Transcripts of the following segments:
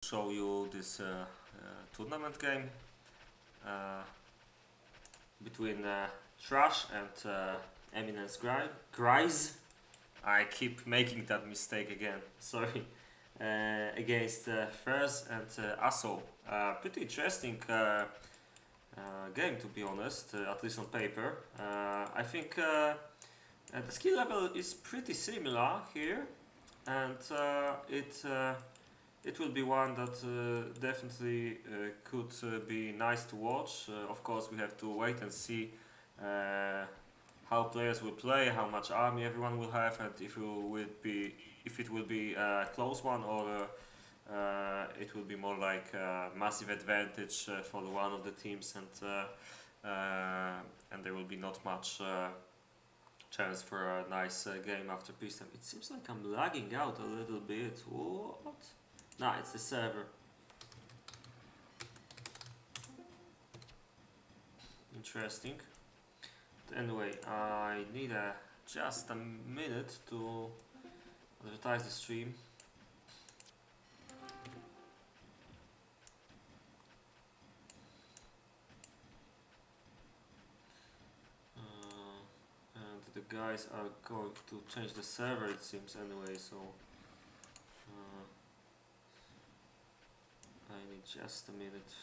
show you this tournament game between Trash and Eminence Grise. I keep making that mistake again, sorry. Against Fers and Asso. Pretty interesting game, to be honest, at least on paper. I think the skill level is pretty similar here, and it will be one that definitely could be nice to watch. Of course, we have to wait and see how players will play, how much army everyone will have, and if it will be a close one, or it will be more like a massive advantage for one of the teams, and there will be not much chance for a nice game after peacetime. It seems like I'm lagging out a little bit. What? Nah, it's the server. Interesting. But anyway, I need just a minute to advertise the stream. And the guys are going to change the server, it seems, anyway, so I need just a minute.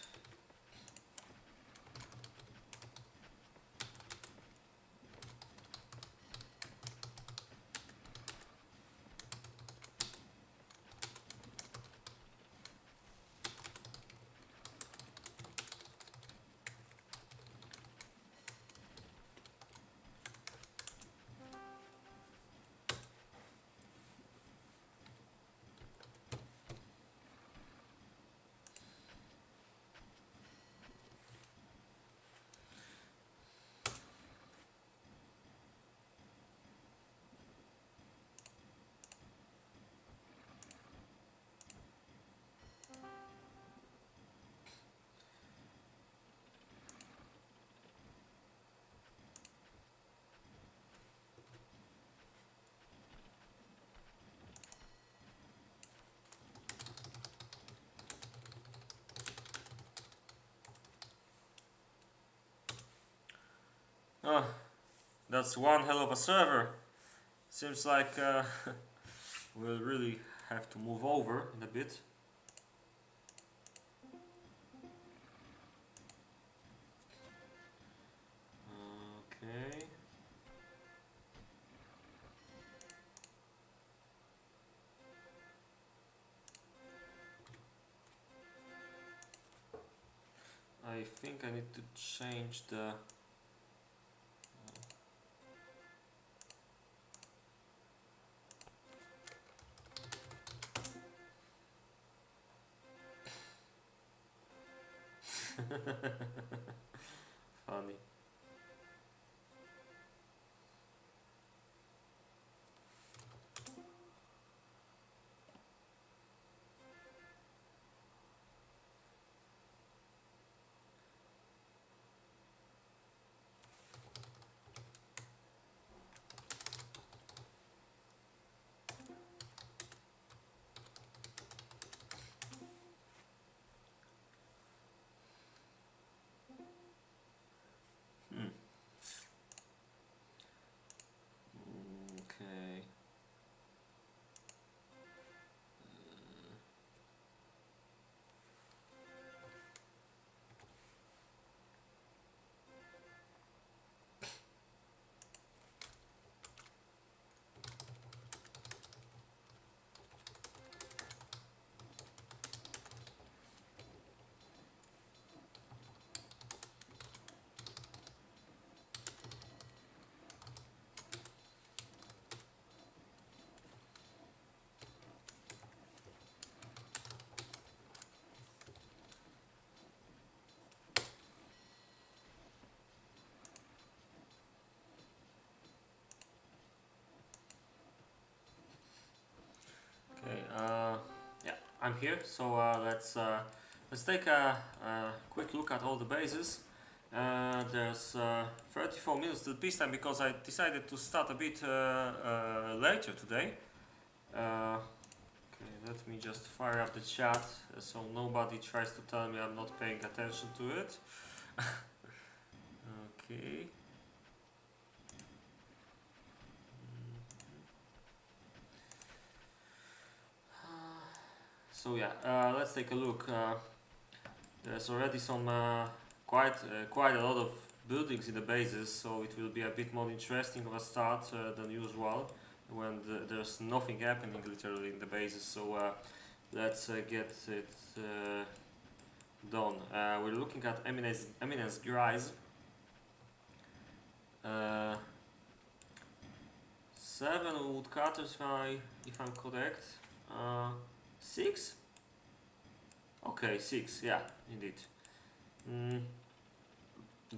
Oh, that's one hell of a server. Seems like we'll really have to move over in a bit. Okay. I think I need to change the funny. Okay. Okay, yeah, I'm here. So let's take a quick look at all the bases. There's 34 minutes till peacetime because I decided to start a bit later today. Okay, Let me just fire up the chat so nobody tries to tell me I'm not paying attention to it. Okay. So yeah, let's take a look. There's already some quite a lot of buildings in the bases, so it will be a bit more interesting of a start than usual when there's nothing happening literally in the bases. So let's get it done. We're looking at Eminence Grise. 7 woodcutters if I'm correct. 6? Okay, 6, yeah, indeed.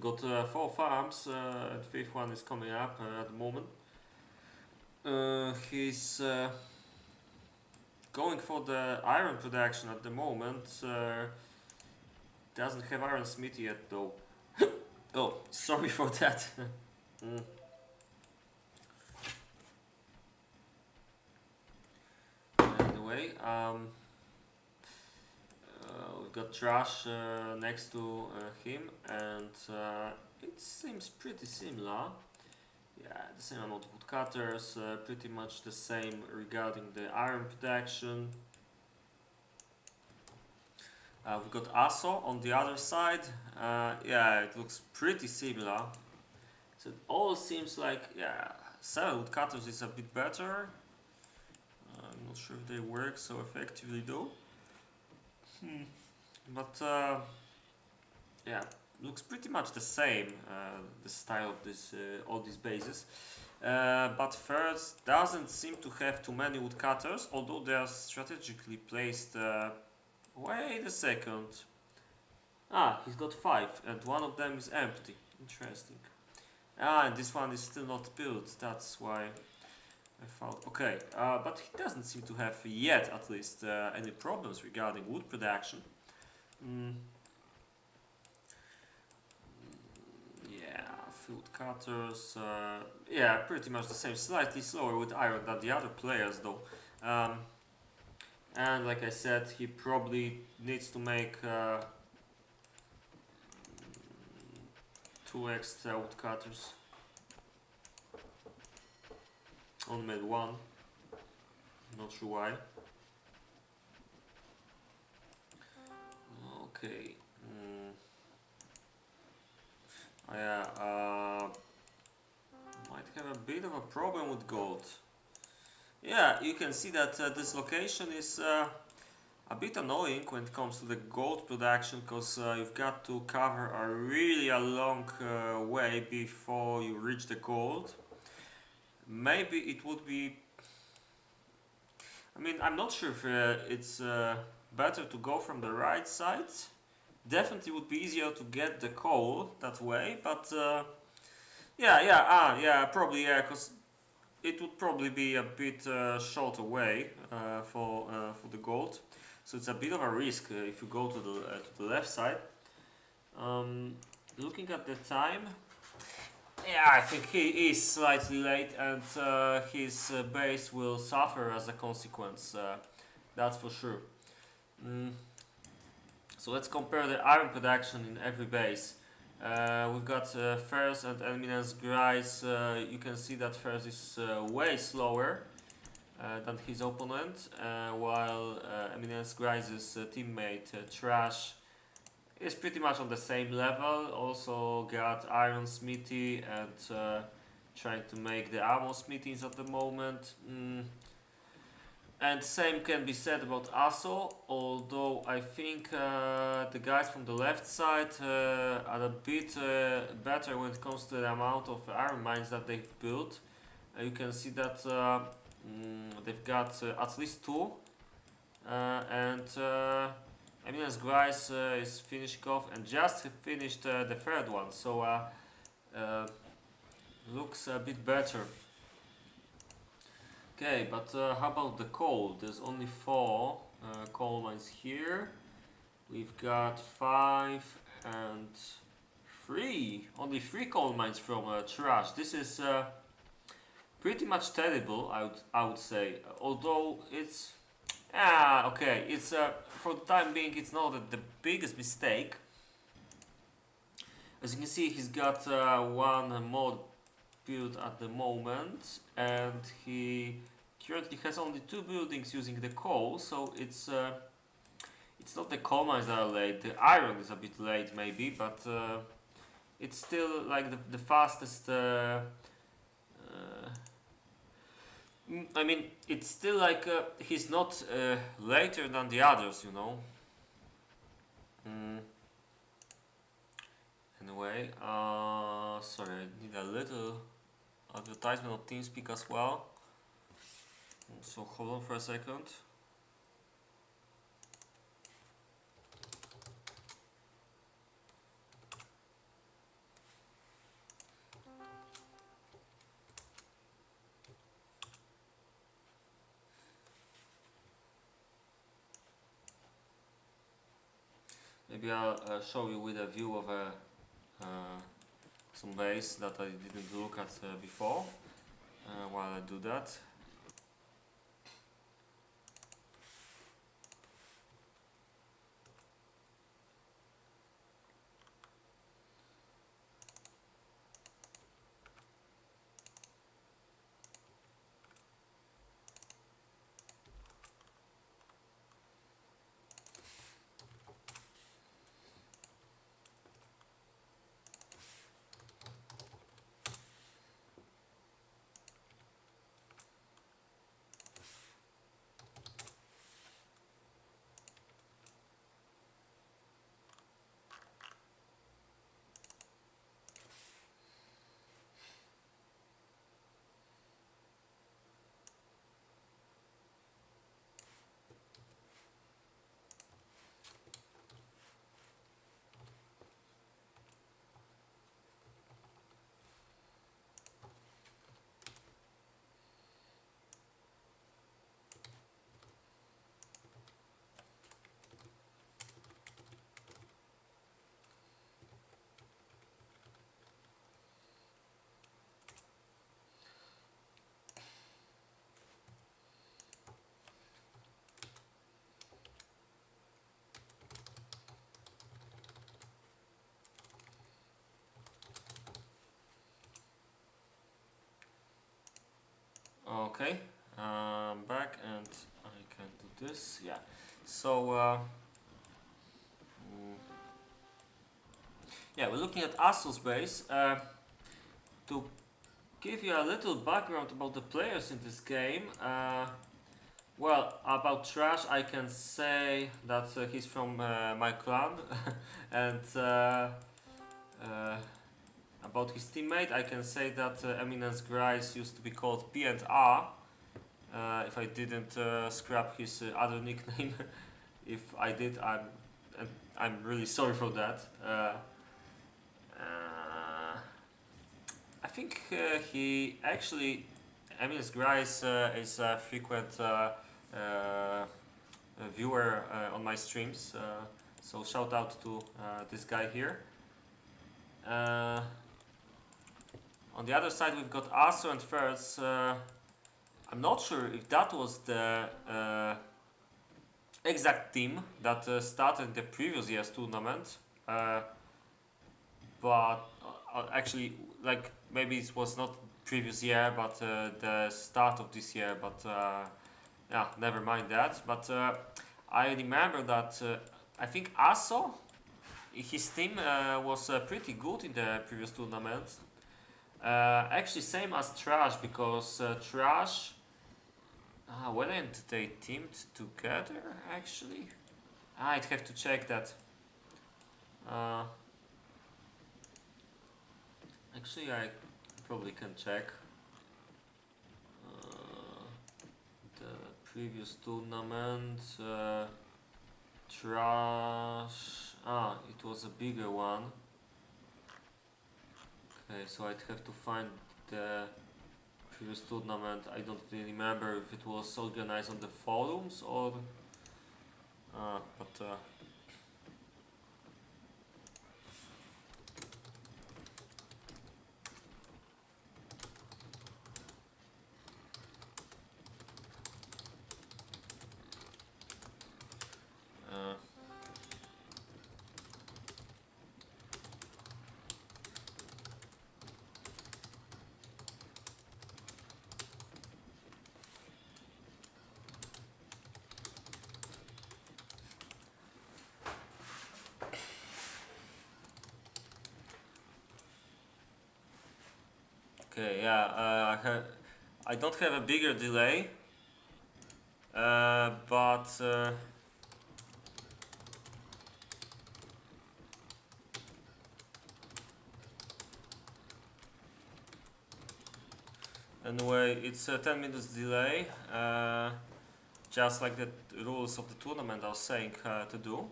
Got 4 farms, and 5th one is coming up at the moment. He's going for the iron production at the moment. Doesn't have iron smith yet though. Oh, sorry for that. Anyway, we've got trash next to him, and it seems pretty similar. Yeah, the same amount of woodcutters, pretty much the same regarding the iron production. We've got Aso on the other side. Yeah, it looks pretty similar. So it all seems like, yeah, 7 woodcutters is a bit better. I'm not sure if they work so effectively though. But yeah, looks pretty much the same, the style of this all these bases. But first doesn't seem to have too many woodcutters, although they are strategically placed. Wait a second. Ah, he's got 5 and one of them is empty. Interesting. Ah, and this one is still not built, that's why I thought. Okay, but he doesn't seem to have yet, at least, any problems regarding wood production. Yeah, field cutters. Yeah, pretty much the same. Slightly slower with iron than the other players, though. And like I said, he probably needs to make 2 extra woodcutters. Only made 1. Not sure why. Okay. Yeah, might have a bit of a problem with gold. Yeah, you can see that this location is a bit annoying when it comes to the gold production, because you've got to cover a really long way before you reach the gold. Maybe it would be... I mean, I'm not sure if it's better to go from the right side. Definitely would be easier to get the coal that way, but yeah, probably, yeah, because it would probably be a bit shorter way for the gold. So it's a bit of a risk if you go to the left side. Looking at the time, yeah, I think he is slightly late, and his base will suffer as a consequence. That's for sure. So let's compare the iron production in every base. We've got First and Eminence Grise. You can see that First is way slower than his opponent, while Eminence Grise's teammate Trash is pretty much on the same level. Also got iron smithy and trying to make the armor smithies at the moment. And same can be said about Aso, although I think the guys from the left side are a bit better when it comes to the amount of iron mines that they've built. You can see that they've got at least 2, and Eminence Grise is finishing off and just finished the 3rd one, so looks a bit better. Okay, but how about the coal? There's only 4 coal mines here. We've got 5 and 3. Only 3 coal mines from Trash. This is pretty much terrible, I would say. Although it's Ah, okay. It's for the time being, it's not the biggest mistake. As you can see, he's got one mod built at the moment, and he currently has only 2 buildings using the coal. So it's not the coal mines that are late. The iron is a bit late, maybe, but it's still like the fastest. I mean, it's still like he's not later than the others, you know. Mm. Anyway, sorry, I need a little advertisement of TeamSpeak as well. So hold on for a second. Maybe I'll show you with a view of some base that I didn't look at before while I do that. Okay, I'm back and I can do this. Yeah. So yeah, we're looking at Asus base. To give you a little background about the players in this game. Well, about Trash, I can say that he's from my clan, and about his teammate, I can say that Eminence Grice used to be called P and R. If I didn't scrap his other nickname, if I did, I'm really sorry for that. I think he actually, Eminence Grice is a frequent viewer on my streams. So shout out to this guy here. On the other side, we've got Aso and Ferz. I'm not sure if that was the exact team that started the previous year's tournament, but actually, like maybe it was not previous year, but the start of this year. But yeah, never mind that. But I remember that I think Aso, his team was pretty good in the previous tournament. Actually, same as Trash, because Trash. Weren't they teamed together actually? I'd have to check that. Actually, I probably can check. The previous tournament. Trash. It was a bigger one. Okay, so I'd have to find the previous tournament. I don't really remember if it was organized on the forums or. But Okay, yeah, I don't have a bigger delay, but anyway, it's a 10 minutes delay, just like the rules of the tournament I was saying to do,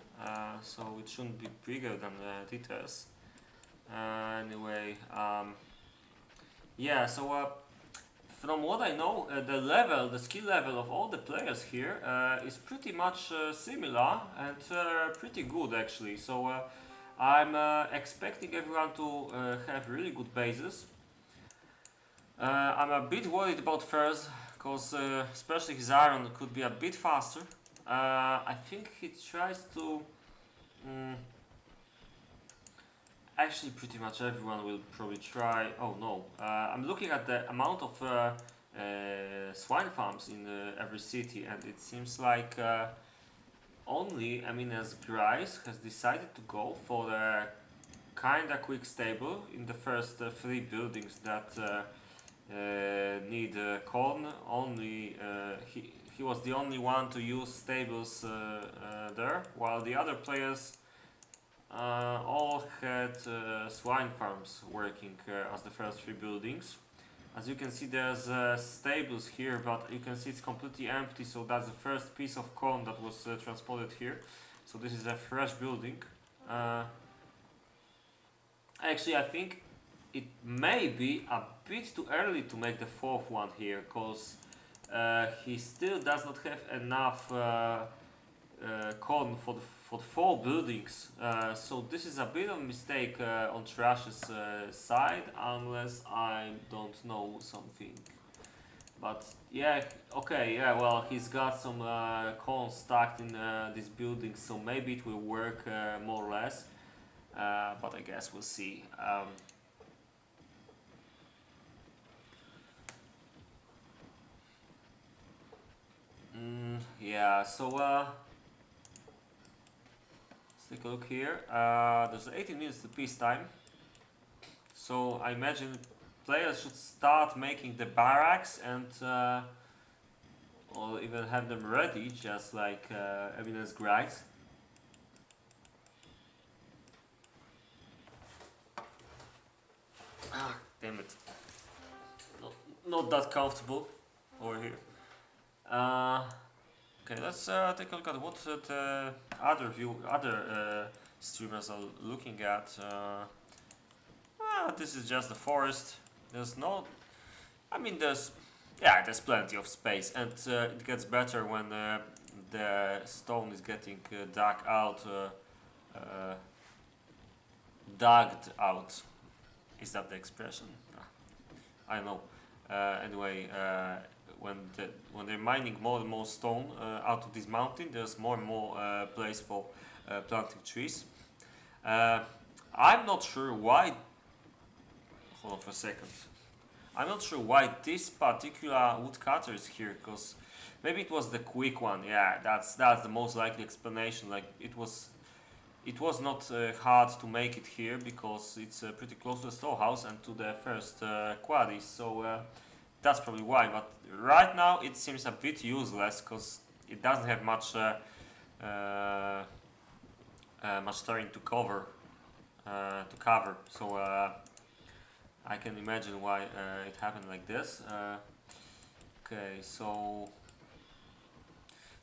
so it shouldn't be bigger than details. Anyway, yeah, so from what I know, the skill level of all the players here is pretty much similar and pretty good actually. So I'm expecting everyone to have really good bases. I'm a bit worried about Furs, because especially his iron could be a bit faster. I think he tries to... Mm, actually, pretty much everyone will probably try... Oh no, I'm looking at the amount of swine farms in every city, and it seems like only Eminence Grice has decided to go for a kinda quick stable in the first 3 buildings that need corn. Only he was the only one to use stables there, while the other players all had swine farms working as the first 3 buildings. As you can see, there's stables here, but you can see it's completely empty, so that's the first piece of corn that was transported here. So this is a fresh building. Actually, I think it may be a bit too early to make the 4th one here, because he still does not have enough corn for the 4 buildings. So this is a bit of a mistake on Trash's side, unless I don't know something. But yeah, okay, yeah, well, he's got some corn stacked in this building, so maybe it will work more or less. But I guess we'll see. Yeah, so let's take a look here. There's 18 minutes to peacetime, so I imagine players should start making the barracks and or even have them ready, just like Eminence Grice. Ah, damn it. Not that comfortable over here. Okay, let's take a look at what the other streamers are looking at. This is just the forest. There's no, I mean, there's plenty of space, and it gets better when the stone is getting dug out. Dug out. Is that the expression? I don't know. Anyway, when they're mining more and more stone out of this mountain, there's more and more place for planting trees. I'm not sure why. Hold on for a second. I'm not sure why this particular woodcutter is here, because maybe it was the quick one. Yeah, that's the most likely explanation. Like it was not hard to make it here, because it's pretty close to the storehouse and to the first quarry, so that's probably why. But right now it seems a bit useless, because it doesn't have much terrain to cover. So I can imagine why it happened like this. Okay, so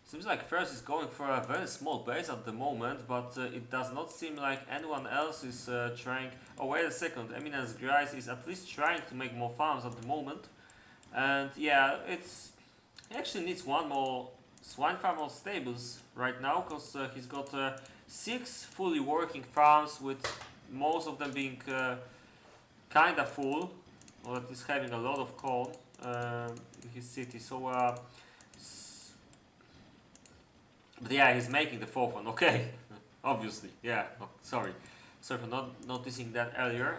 seems like First is going for a very small base at the moment, but it does not seem like anyone else is trying. Oh, wait a second, Eminence Grice is at least trying to make more farms at the moment. And yeah, he actually needs one more swine farm or stables right now, because he's got 6 fully working farms, with most of them being kinda full, or at least having a lot of corn in his city. So but yeah, he's making the 4th one. Okay, obviously, yeah. Oh, sorry for not noticing that earlier.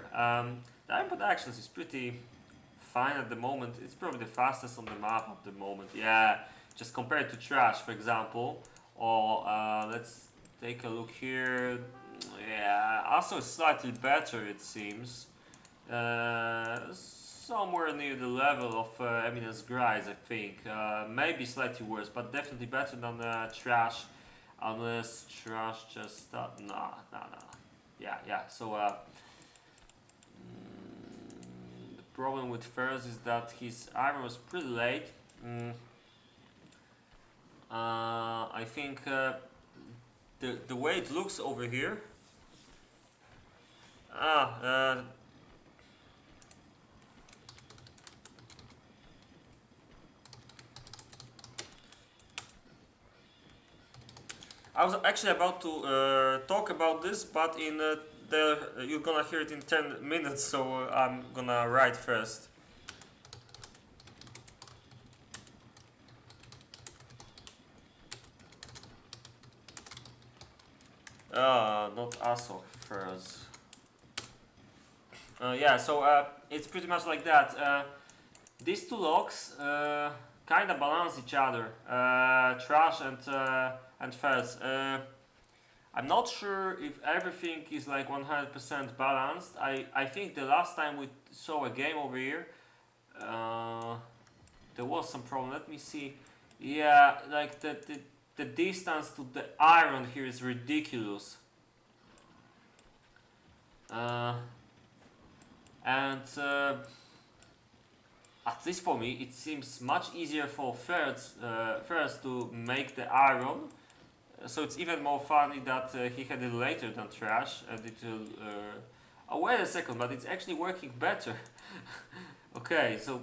The input actions is pretty fine at the moment. It's probably the fastest on the map at the moment. Yeah, just compared to Trash, for example. Or let's take a look here. Yeah, also slightly better, it seems. somewhere near the level of Eminence Grise, I think. Maybe slightly worse, but definitely better than Trash. Unless Trash just... nah. Yeah. So, the problem with Ferz is that his iron was pretty late. I think the way it looks over here... I was actually about to talk about this, but in you're gonna hear it in 10 minutes, so I'm gonna write first. Not ASO first. Yeah, so it's pretty much like that. These two logs kind of balance each other, Trash and Fez. I'm not sure if everything is like 100% balanced. I think the last time we saw a game over here, there was some problem. Let me see. Yeah, like the distance to the iron here is ridiculous. And at least for me, it seems much easier for first to make the iron. So it's even more funny that he had it later than Trash, and it will... oh, wait a second, but it's actually working better. Okay, so...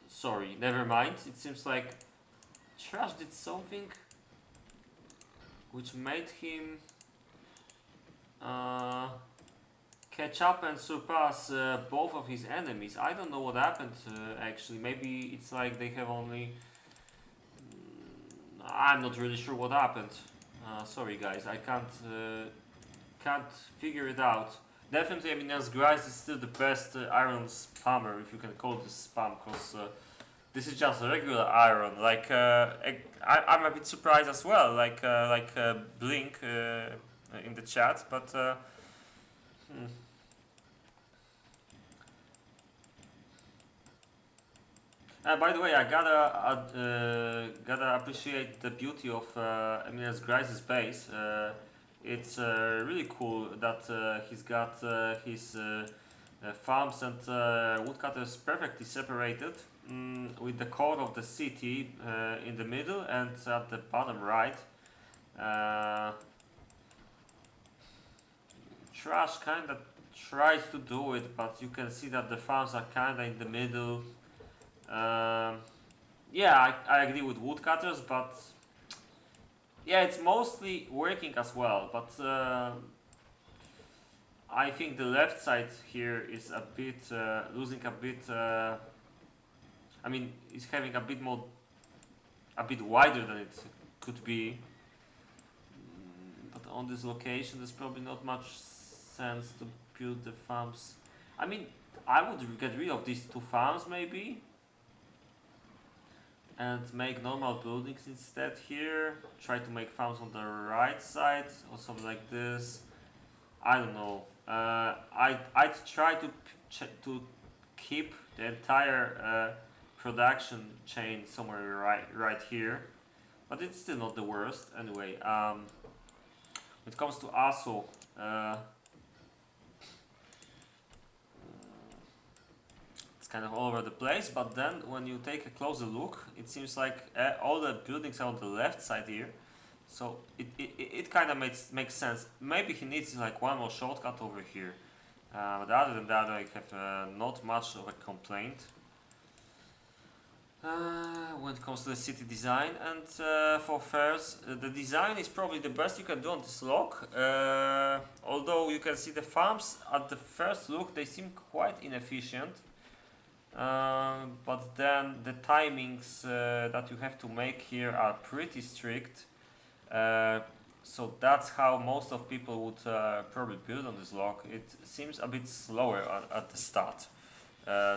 sorry, never mind. It seems like Trash did something which made him catch up and surpass both of his enemies. I don't know what happened actually. Maybe it's like they have only... I'm not really sure what happened. Sorry guys, I can't figure it out. Definitely, I mean, as Grise is still the best iron spammer, if you can call this spam, because this is just regular iron. Like I'm a bit surprised as well, like Blink in the chat, but by the way, I gotta appreciate the beauty of Eminence Grise's base. It's really cool that he's got his farms and woodcutters perfectly separated, with the core of the city in the middle and at the bottom right. Trash kinda tries to do it, but you can see that the farms are kinda in the middle. Yeah, I agree with woodcutters, but yeah, it's mostly working as well. But I think the left side here is a bit losing a bit. I mean, it's having a bit wider than it could be. But on this location, there's probably not much sense to build the farms. I mean, I would get rid of these two farms maybe, and make normal buildings instead here. Try to make farms on the right side or something like this. I don't know. I'd try to keep the entire production chain somewhere right here, but it's still not the worst. Anyway, when it comes to ASO, kind of all over the place, but then when you take a closer look, it seems like all the buildings are on the left side here, so it kind of makes sense. Maybe he needs like one more shortcut over here, but other than that, I have not much of a complaint when it comes to the city design. And for fairs, the design is probably the best you can do on this log, although you can see the farms at the first look, they seem quite inefficient. But then the timings that you have to make here are pretty strict, so that's how most of people would probably build on this log. It seems a bit slower at the start,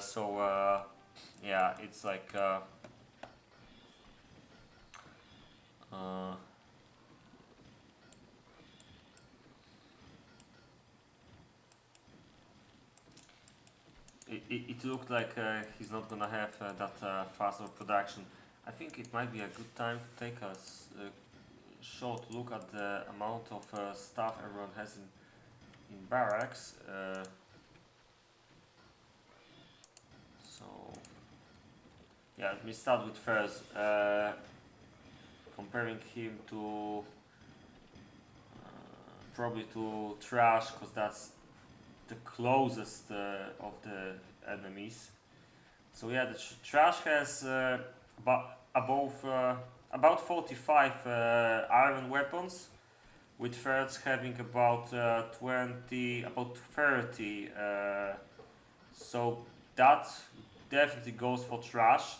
so yeah, it's like it looked like he's not gonna have that fast of production. I think it might be a good time to take a short look at the amount of stuff everyone has in barracks. So yeah, let me start with first. Comparing him to probably to Trash, because that's the closest of the enemies. So yeah, the Trash has about 45 iron weapons, with thirds having about 20, about 30. So that definitely goes for Trash.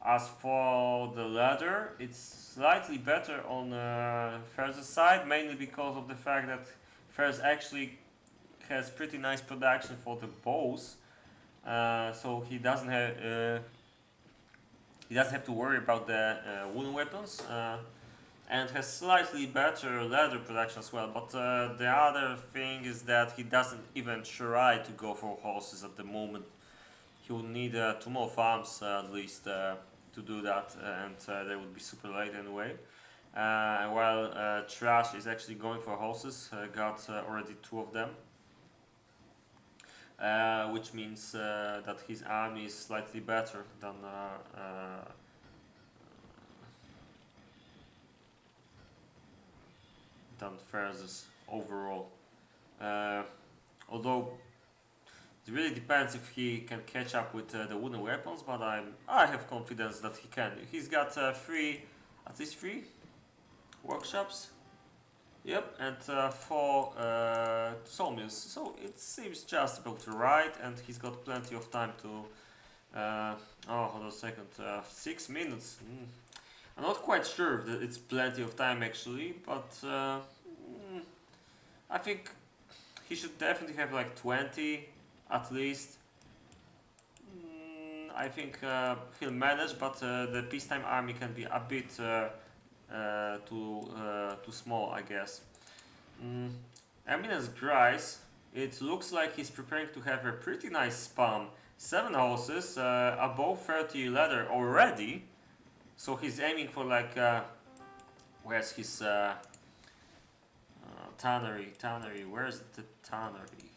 As for the leather, it's slightly better on Fer's side, mainly because of the fact that Fer's actually has pretty nice production for the bows, so he doesn't have to worry about the wooden weapons, and has slightly better leather production as well. But the other thing is that he doesn't even try to go for horses at the moment. He will need 2 more farms at least to do that, and they would be super late anyway. While Trash is actually going for horses, got already 2 of them, which means that his army is slightly better than Feroz's overall. Although it really depends if he can catch up with the wooden weapons, but I have confidence that he can. He's got at least three workshops. Yep, and 4 sawmills. So it seems just about right, and he's got plenty of time to. Hold on a second. 6 minutes. I'm not quite sure that it's plenty of time actually, but I think he should definitely have like 20 at least. I think he'll manage, but the peacetime army can be a bit too small, I guess. Eminence Grice, it looks like he's preparing to have a pretty nice spam. 7 horses, above 30 leather already. So he's aiming for like, where's his tannery? Where's the tannery?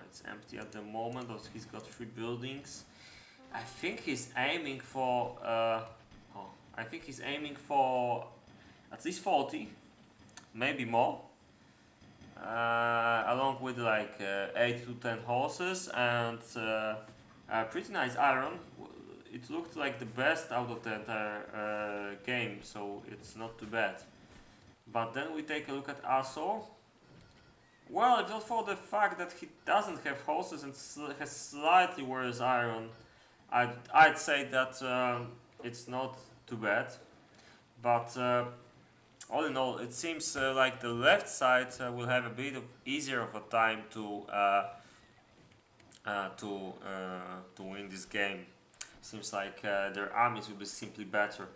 It's empty at the moment, but he's got 3 buildings. I think he's aiming for, I think he's aiming for at least 40, maybe more. Along with like 8 to 10 horses and pretty nice iron. It looked like the best out of the entire game, so it's not too bad. But then we take a look at Aso. Well, if not for the fact that he doesn't have horses and has slightly worse iron, I'd say that it's not too bad. But all in all, it seems like the left side will have a bit of easier of a time to win this game. Seems like their armies will be simply better.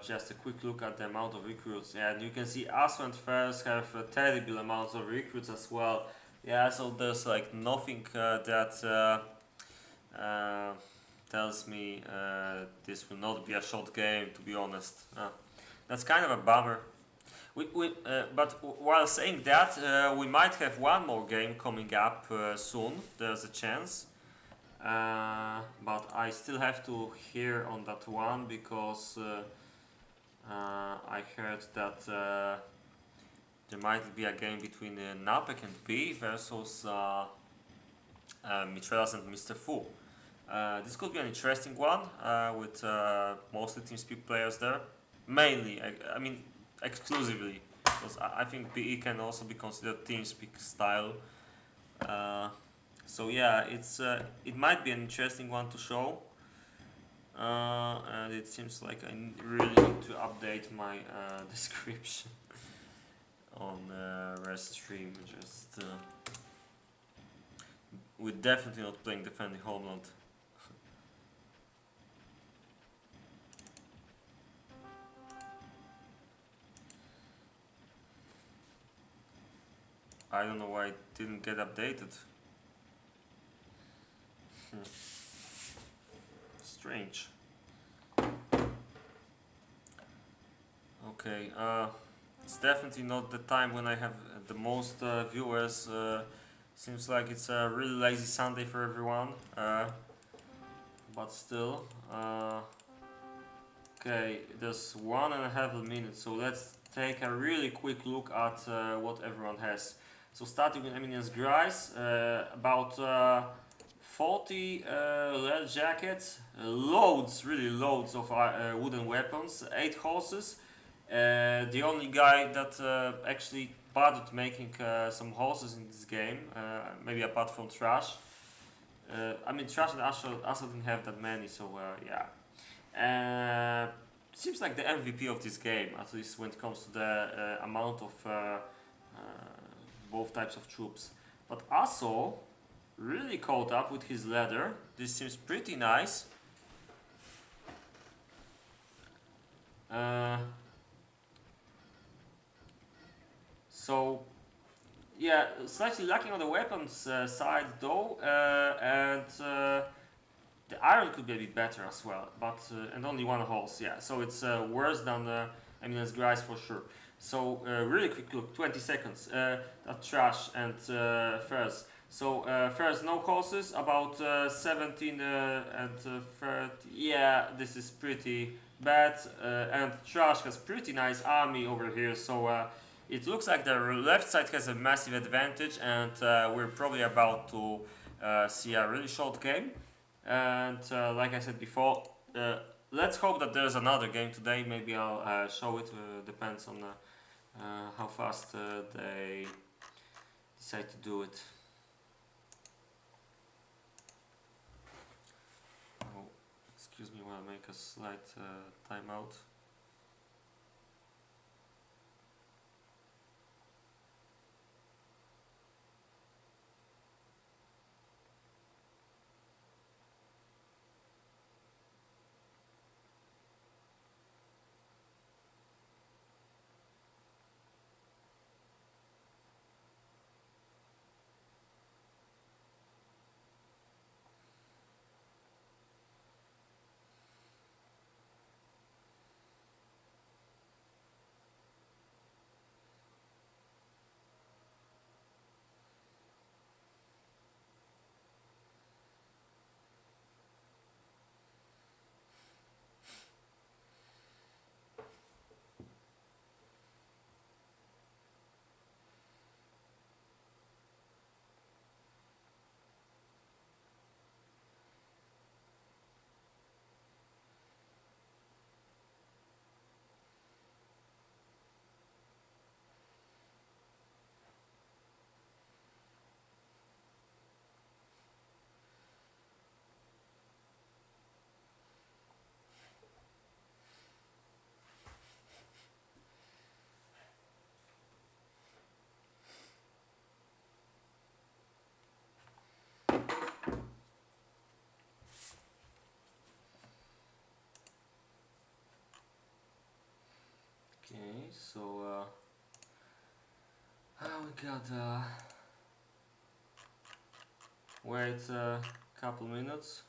Just a quick look at the amount of recruits, and you can see Aso and Ferris have terrible amounts of recruits as well. Yeah, so there's like nothing that tells me this will not be a short game, to be honest. That's kind of a bummer. But while saying that, we might have one more game coming up soon. There's a chance. But I still have to hear on that one because I heard that there might be a game between Napek and B versus Mitrelas and Mr. Fu. This could be an interesting one with mostly TeamSpeak players there. Mainly, I mean exclusively, because I think BE can also be considered TeamSpeak style. So yeah, it might be an interesting one to show, and it seems like I really need to update my description on Restream. Just we're definitely not playing Defending Homeland. I don't know why it didn't get updated. Strange. Okay, it's definitely not the time when I have the most viewers. Seems like it's a really lazy Sunday for everyone. But still. Okay, there's 1.5 minutes, so let's take a really quick look at what everyone has. So starting with Eminence Grice, about 40 leather jackets, loads, really loads of wooden weapons, 8 horses. The only guy that actually bothered making some horses in this game, maybe apart from Trash. I mean, Trash and Asha didn't have that many, so yeah. Seems like the MVP of this game, at least when it comes to the amount of both types of troops. But Aso really caught up with his leather. This seems pretty nice. So yeah, slightly lacking on the weapons side though, and the iron could be a bit better as well, but and only 1 horse, yeah. So it's worse than Eminence Grice for sure. So really quick look, 20 seconds. At Trash and First. So First, no horses, about 17 and 30. Yeah, this is pretty bad. And Trash has pretty nice army over here. So it looks like the left side has a massive advantage, and we're probably about to see a really short game. And like I said before, let's hope that there's another game today. Maybe I'll show it. Depends on how fast they decide to do it. Oh, excuse me while I make a slight timeout. Okay, so we got wait a couple minutes.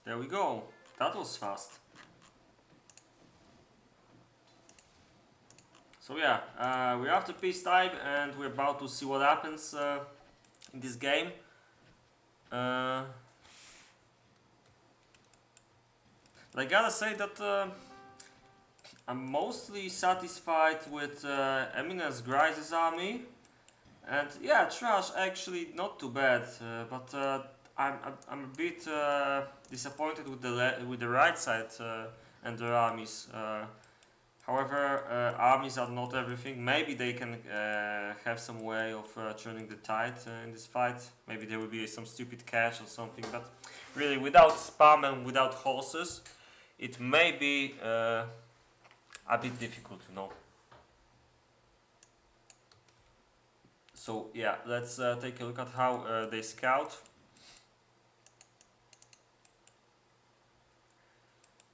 There we go. That was fast. So yeah, we're after peacetime and we're about to see what happens in this game. I gotta say that I'm mostly satisfied with Eminence Grice's army, and yeah, Trash actually not too bad, but I'm a bit disappointed with the right side and their armies. However, armies are not everything. Maybe they can have some way of turning the tide in this fight. Maybe there will be some stupid catch or something. But really, without spam and without horses, it may be a bit difficult, you know. So yeah, let's take a look at how they scout.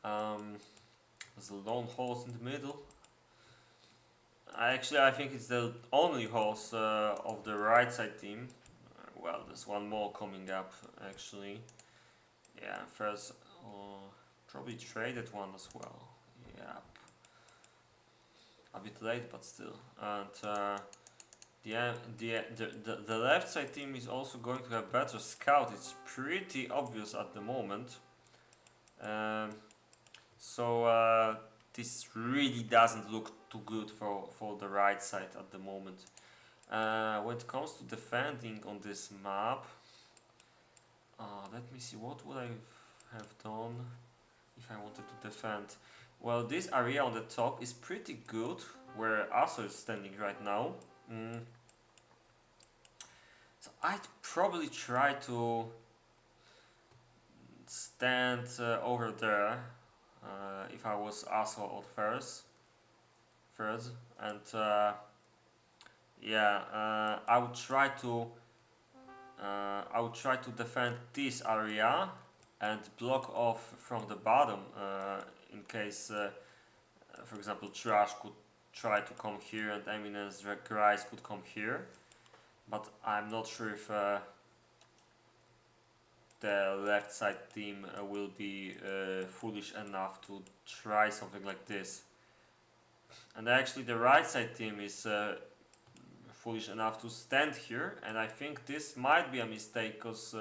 There's a lone horse in the middle. I think it's the only horse of the right side team. Well, there's one more coming up actually. Yeah, first probably traded one as well. Yeah, a bit late, but still. And the left side team is also going to have better scout. It's pretty obvious at the moment. So this really doesn't look too good for the right side at the moment. When it comes to defending on this map, let me see, what would I have done if I wanted to defend? Well, this area on the top is pretty good, where Aso is standing right now. So I'd probably try to stand over there if I was Aso at first, and I would try to defend this area and block off from the bottom in case, for example, Trash could try to come here and Eminence Rise could come here. But I'm not sure if the left side team will be foolish enough to try something like this. And actually the right side team is foolish enough to stand here, and I think this might be a mistake because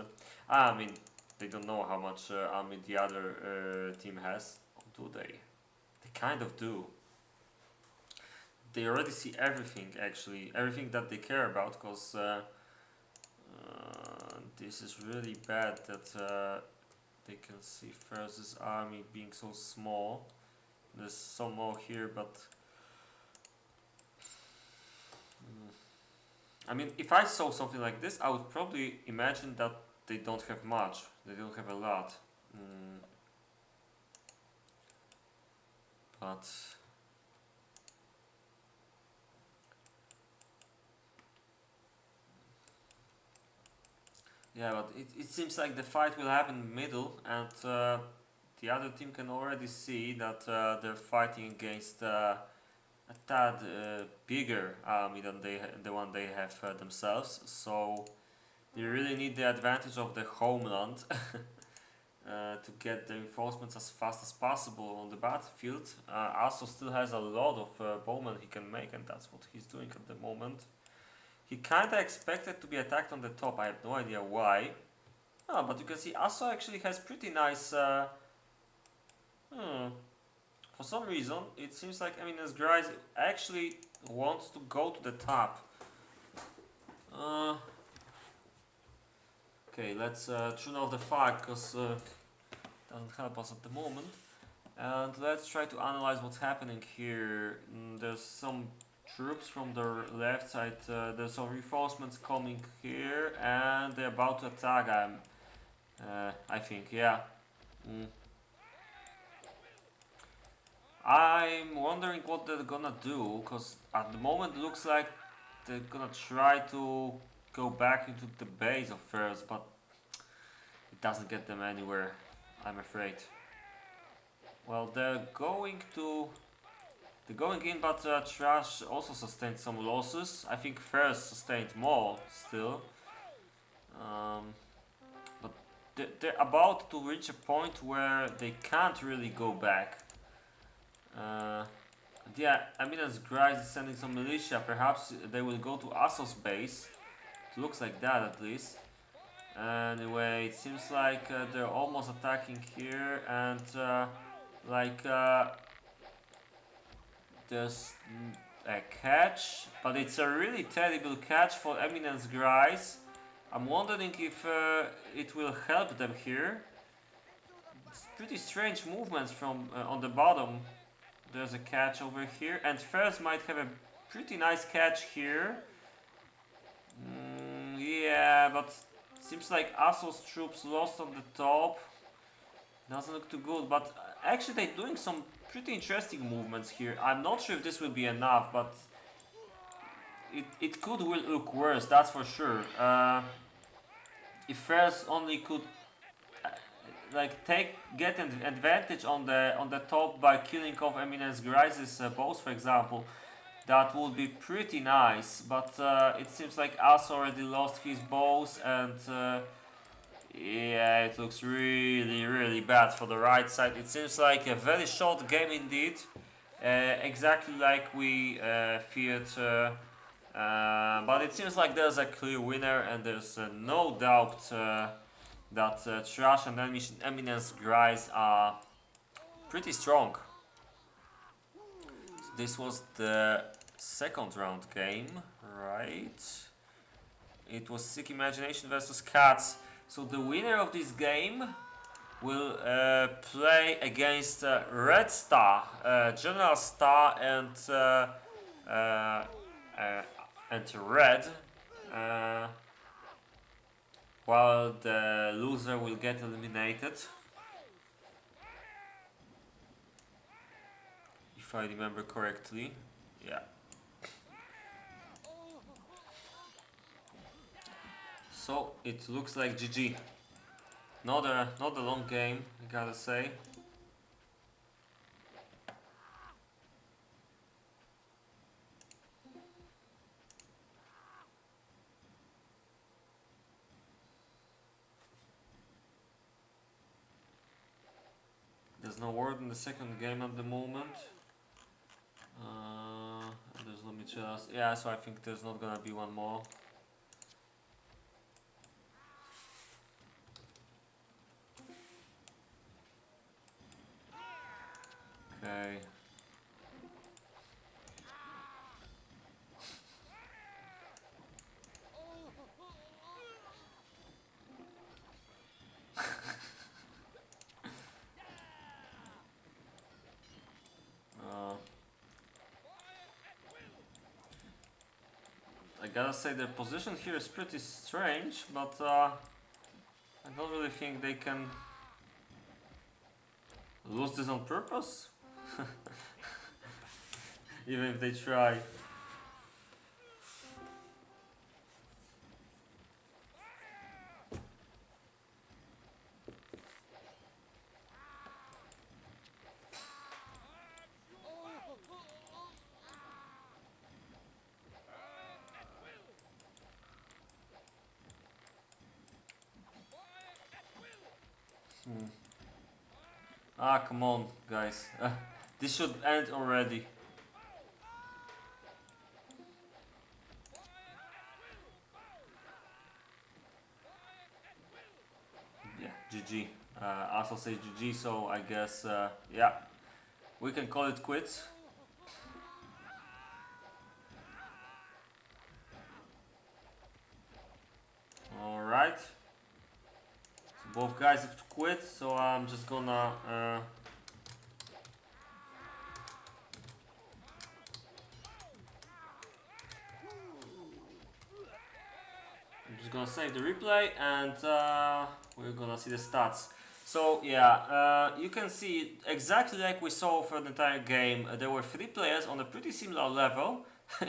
I mean, they don't know how much army the other team has. Or do they? They kind of do. They already see everything, actually, everything that they care about, because this is really bad that they can see first this army being so small. There's some more here, but I mean, if I saw something like this, I would probably imagine that they don't have much. They don't have a lot. But yeah, but it seems like the fight will happen in the middle, and the other team can already see that they're fighting against a tad bigger army than the one they have themselves. So they really need the advantage of the homeland to get the reinforcements as fast as possible on the battlefield. Also still has a lot of bowmen he can make, and that's what he's doing at the moment. He kinda expected to be attacked on the top, I have no idea why. But you can see Aso actually has pretty nice... For some reason, it seems like Eminence Grise actually wants to go to the top. Okay, let's tune off the fog, because it doesn't help us at the moment. And let's try to analyze what's happening here. There's some troops from the left side, there's some reinforcements coming here, and they're about to attack him. I think, yeah. I'm wondering what they're gonna do, because at the moment it looks like they're gonna try to go back into the base of first, but it doesn't get them anywhere, I'm afraid. Well, they're going in, but Trash also sustained some losses. I think First sustained more still. But they're about to reach a point where they can't really go back. Yeah, Eminence Grise is sending some militia. Perhaps they will go to Aso's base. It looks like that at least. Anyway, it seems like they're almost attacking here, and there's a catch, but it's a really terrible catch for Eminence Grise. I'm wondering if it will help them here. It's pretty strange movements from on the bottom. There's a catch over here, and First might have a pretty nice catch here. Yeah, but seems like Aso's troops lost on the top. Doesn't look too good, but actually they're doing some pretty interesting movements here. I'm not sure if this will be enough, but it could will look worse, that's for sure. If First only could like get an advantage on the top by killing off Eminence Grise's boss, for example, that would be pretty nice. But it seems like As already lost his bows, and yeah, it looks really bad for the right side. It seems like a very short game indeed, exactly like we feared. But it seems like there's a clear winner, and there's no doubt that Trash and Eminence Grise are pretty strong. This was the second round game, right? It was Sick Imagination versus Cats. So the winner of this game will play against Red Star, General Star, and Red, while the loser will get eliminated. If I remember correctly, yeah. So it looks like GG. Not a long game, I gotta say. There's no word in the second game at the moment. There's let me just so I think there's not gonna be one more. Okay. I gotta say the position here is pretty strange, but I don't really think they can lose this on purpose. Even if they try. Come on, guys. This should end already. Yeah, GG. Also say GG, so I guess, yeah, we can call it quits. Alright. So both guys have to quit, so I'm just gonna save the replay, and we're gonna see the stats. So yeah, you can see exactly like we saw for the entire game. There were 3 players on a pretty similar level.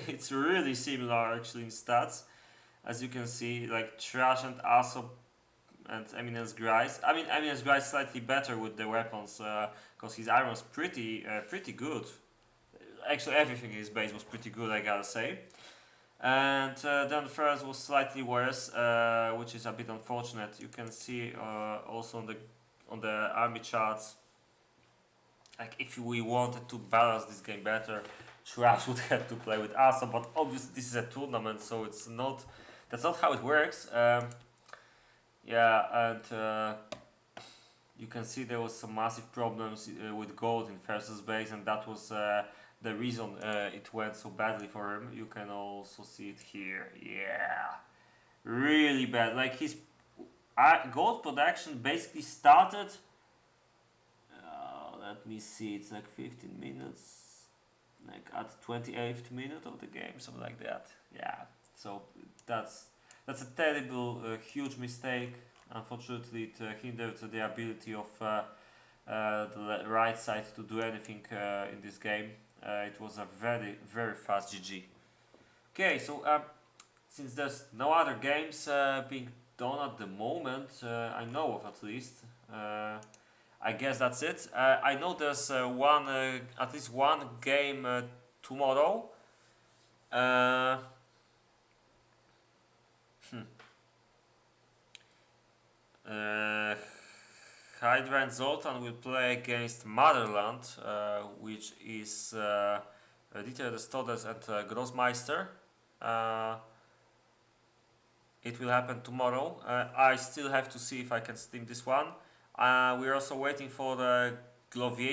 It's really similar actually in stats, as you can see, like Trash and Aso and Eminence Grise. I mean, Eminence Grise slightly better with the weapons, because his armor was pretty good. Actually, everything in his base was pretty good, I gotta say. And then the first was slightly worse, which is a bit unfortunate. You can see also on the army charts, like if we wanted to balance this game better, Trash would have to play with Asa, but obviously this is a tournament, so it's not. That's not how it works. Yeah, and you can see there was some massive problems with gold in Versus base, and that was the reason it went so badly for him. You can also see it here. Yeah, really bad. Like his gold production basically started. Let me see. It's like 15 minutes, like at 28th minute of the game, something like that. Yeah. So that's a terrible, huge mistake. Unfortunately, it hindered the ability of the right side to do anything in this game. It was a very fast GG. Okay, so since there's no other games being done at the moment, I know of at least, I guess that's it. I know there's at least one game tomorrow. Uh, hmm. uh, Hydra and Zoltan will play against Motherland, which is Dieter de Stodders and Grossmeister. Uh, it will happen tomorrow. I still have to see if I can steam this one. We're also waiting for the Gladiator